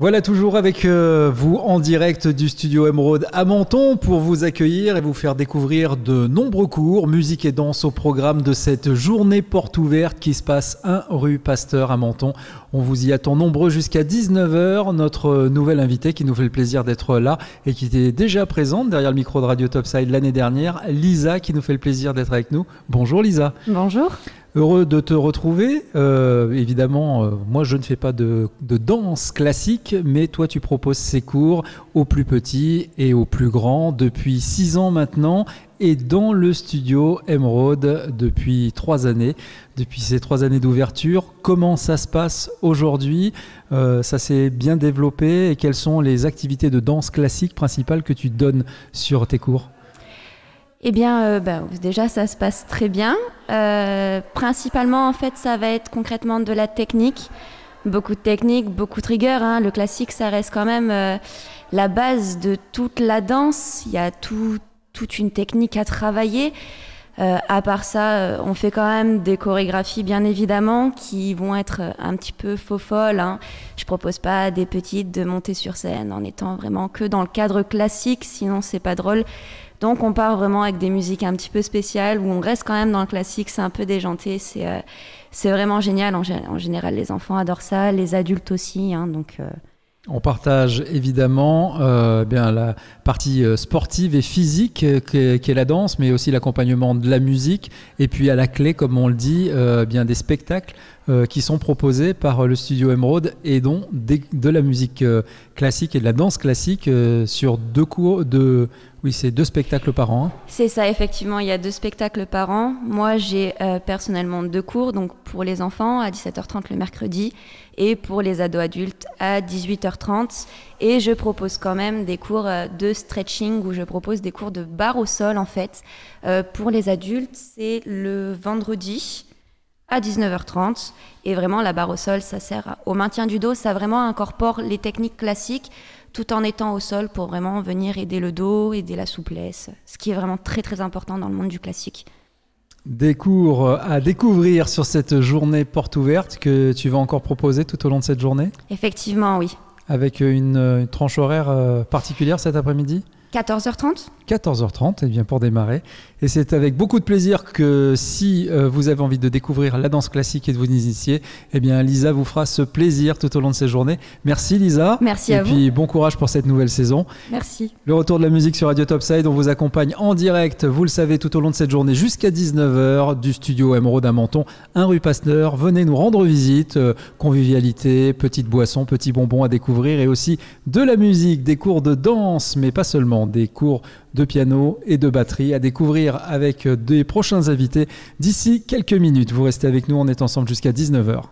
Voilà, toujours avec vous en direct du studio Emeraude à Menton pour vous accueillir et vous faire découvrir de nombreux cours, musique et danse au programme de cette journée porte ouverte qui se passe 1 rue Pasteur à Menton. On vous y attend nombreux jusqu'à 19h. Notre nouvelle invitée qui nous fait le plaisir d'être là et qui était déjà présente derrière le micro de Radio Topside l'année dernière, Lisa, qui nous fait le plaisir d'être avec nous. Bonjour Lisa. Bonjour. Heureux de te retrouver. Évidemment, moi je ne fais pas de danse classique, mais toi tu proposes ces cours aux plus petits et aux plus grands depuis 6 ans maintenant et dans le studio Emeraude depuis 3 années. Depuis ces 3 années d'ouverture, comment ça se passe aujourd'hui? Ça s'est bien développé et quelles sont les activités de danse classique principales que tu donnes sur tes cours? Eh bien, déjà, ça se passe très bien. Principalement, en fait, ça va être concrètement de la technique. Beaucoup de technique, beaucoup de rigueur. Hein. Le classique, ça reste quand même la base de toute la danse. Il y a toute une technique à travailler. À part ça, on fait quand même des chorégraphies, bien évidemment, qui vont être un petit peu faux-folles. Hein. Je propose pas à des petites de monter sur scène en étant vraiment que dans le cadre classique, sinon c'est pas drôle. Donc on part vraiment avec des musiques un petit peu spéciales, où on reste quand même dans le classique, c'est un peu déjanté, c'est vraiment génial. En général, les enfants adorent ça, les adultes aussi. Hein, On partage évidemment bien la partie sportive et physique qui est la danse, mais aussi l'accompagnement de la musique. Et puis à la clé, comme on le dit, bien des spectacles qui sont proposés par le studio Emeraude et dont de la musique classique et de la danse classique sur 2 cours de... Oui, c'est 2 spectacles par an. Hein. C'est ça, effectivement, il y a 2 spectacles par an. Moi, j'ai personnellement 2 cours, donc pour les enfants à 17h30 le mercredi et pour les ados adultes à 18h30. Et je propose quand même des cours de stretching où je propose des cours de barre au sol en fait. Pour les adultes, c'est le vendredi à 19h30. Et vraiment, la barre au sol, ça sert au maintien du dos. Ça vraiment incorpore les techniques classiques tout en étant au sol pour vraiment venir aider le dos, aider la souplesse, ce qui est vraiment très très important dans le monde du classique. Des cours à découvrir sur cette journée porte ouverte que tu vas encore proposer tout au long de cette journée? Effectivement, oui. Avec une tranche horaire particulière cet après-midi? 14h30 14h30, bien pour démarrer. Et c'est avec beaucoup de plaisir que si vous avez envie de découvrir la danse classique et de vous initier, eh bien Lisa vous fera ce plaisir tout au long de ces journées. Merci Lisa. Merci à vous. Et puis bon courage pour cette nouvelle saison. Merci. Le retour de la musique sur Radio Topside, on vous accompagne en direct, vous le savez, tout au long de cette journée jusqu'à 19h du studio Emeraude à Menton, 1 rue Pasteur. Venez nous rendre visite, convivialité, petites boissons, petits bonbons à découvrir et aussi de la musique, des cours de danse, mais pas seulement, des cours de piano et de batterie à découvrir avec des prochains invités d'ici quelques minutes. Vous restez avec nous, on est ensemble jusqu'à 19h.